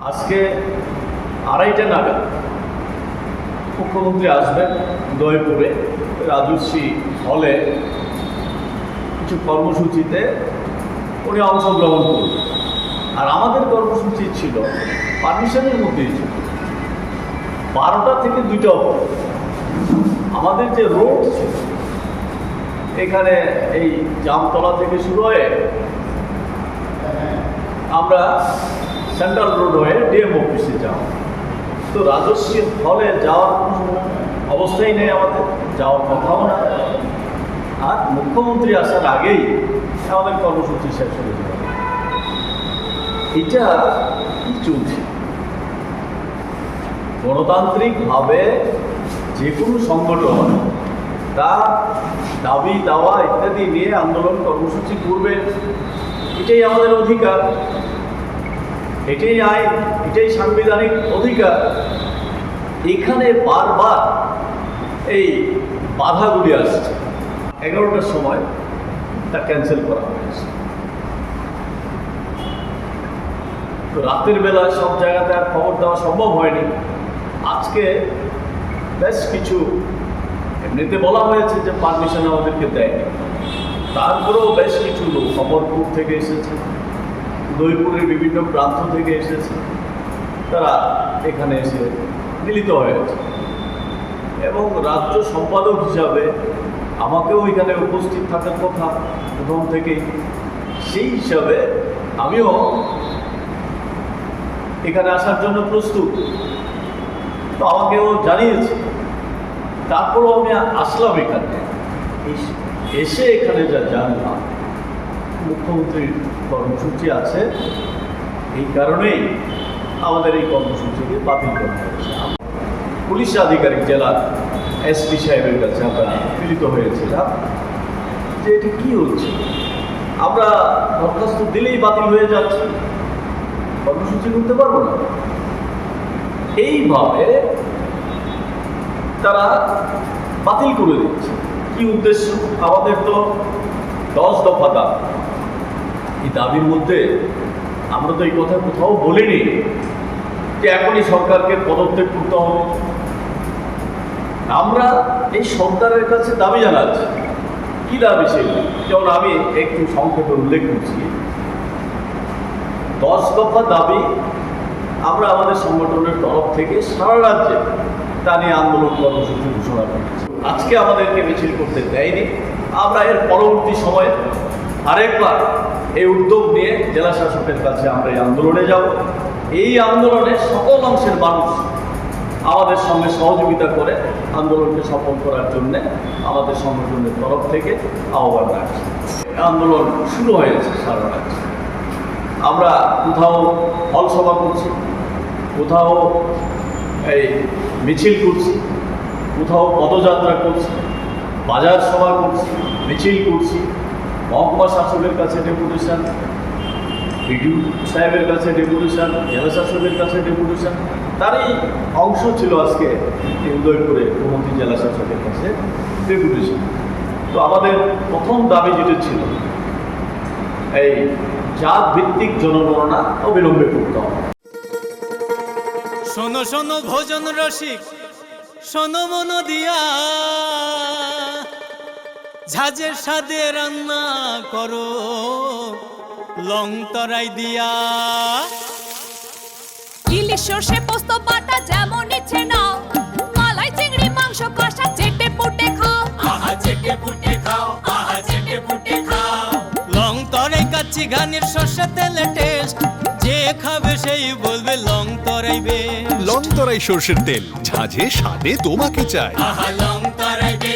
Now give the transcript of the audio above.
আজকে 2:30টা নাগাদ মুখ্যমন্ত্রী আসবেন দয়পুরে রাজশ্রী হলে কিছু কর্মসূচিতে উনি অংশগ্রহণ করবেন। আর আমাদের কর্মসূচি ছিল পারমিশনের মধ্যেই ছিল 12টা থেকে 2টা অবধি। আমাদের যে রোড ছিল এখানে এই জামতলা থেকে শুরু হয়ে আমরা সেন্ট্রাল রোড হয়ে ডিএম অফিসে যাব। তো রাজশ্রী হলে যাওয়ার কোনো অবস্থাই নেই, আমাদের যাওয়ার কথাও না। আর মুখ্যমন্ত্রী আসার আগেই আমাদের কর্মসূচি শেষ হয়ে যাবে। এটা কি চলছে? গণতান্ত্রিকভাবে যে কোনো সংগঠন তার দাবি দাওয়া ইত্যাদি নিয়ে আন্দোলন কর্মসূচি করবে, এটাই আমাদের অধিকার, এটাই আইন, এটাই সাংবিধানিক অধিকার। এখানে বারবার এই বাধাগুলি আসছে। 11টার সময় তা ক্যান্সেল করা হয়েছে। তো রাতের বেলা সব জায়গাতে আর খবর দেওয়া সম্ভব হয়নি। আজকে বেশ কিছু এমনিতে বলা হয়েছে যে পারমিশন আমাদেরকে দেয়নি, তারপরেও বেশ কিছু লোক অমরপুর থেকে এসেছে, উদয়পুরের বিভিন্ন প্রান্ত থেকে এসেছে, তারা এখানে এসে মিলিত হয়েছে। এবং রাজ্য সম্পাদক হিসাবে আমাকেও এখানে উপস্থিত থাকার কথা প্রথম থেকেই। সেই হিসাবে আমিও এখানে আসার জন্য প্রস্তুত, তো আমাকেও জানিয়েছে। তারপরও আমি আসলাম এখানে। এসে এখানে যা জানলাম মুখ্যমন্ত্রীর কর্মসূচি আছে, এই কারণেই আমাদের এই কর্মসূচিকে বাতিল করা হয়েছে। পুলিশ আধিকারিক জেলার এসপি সাহেবের কাছে আমরা মিলিত হয়েছিলাম যে এটি কী হচ্ছে, আমরা দরখাস্ত দিলেই বাতিল হয়ে যাচ্ছে, কর্মসূচি করতে পারবো না। এইভাবে তারা বাতিল করে দিচ্ছে। কি উদ্দেশ্য? আমাদের তো 10 দফা দাবি। এই দাবির মধ্যে আমরা তো এই কথা কোথাও বলিনি যে এখনই সরকারকে পদত্যাগ করতে হবে। আমরা এই সরকারের কাছে দাবি জানাচ্ছি। কি দাবি সেগুলো? যেমন আমি একটু সংক্ষেপে উল্লেখ করছি। 10 দফা দাবি আমরা আমাদের সংগঠনের তরফ থেকে সারা রাজ্যে তা নিয়ে আন্দোলন কর্মসূচি ঘোষণা করেছি। আজকে আমাদেরকে মিছিল করতে দেয়নি। আমরা এর পরবর্তী সময়ে আরেকবার এই উদ্যোগ নিয়ে জেলা শাসকের কাছে আমরা এই আন্দোলনে যাব। এই আন্দোলনে সকল অংশের মানুষ আমাদের সঙ্গে সহযোগিতা করে আন্দোলনকে সফল করার জন্যে আমাদের সংগঠনের তরফ থেকে আহ্বান রাখছি। আন্দোলন শুরু হয়েছে সারা রাজ্যে। আমরা কোথাও হল সভা করছি, কোথাও এই মিছিল করছি, কোথাও পদযাত্রা করছি, বাজার সভা করছি, মিছিল করছি, মহকুমা শাসকের কাছে ডেপুটেশন, বিডিও সাহেবের কাছে ডেপুটেশন, জেলা শাসকের কাছে ডেপুটেশন। তারই অংশ ছিল আজকে উদয়পুরে মুখ্যমন্ত্রী জেলা শাসকের কাছে ডেপুটেশন। তো আমাদের প্রথম দাবি যেটা ছিল এই জাত ভিত্তিক জনগণনা অবিলম্বে করতে হবে। শোনো শোনো ভোজন রসিক, শোনো মন দিয়া, ঝাঁঝের স্বাদে রান্না করো লং তরাই দিয়া। ইলিশ সর্ষে পোস্ত বাটা যেমন ইচ্ছে নাও, মালাই চিংড়ি মাংস কষা চেটে পুটে খাও, আহা চেটে পুটে খাও, আহা চেটে পুটে খাও। লং তরাই কাচ্চি ঘানির সর্ষে তেলে টেস্ট, যে খাবে সেই বলবে লং তরাই বেশ। লং তরাই সর্ষের তেল, ঝাঁঝে স্বাদে তোমাকে চাই। আহা লং তরাই বেশ।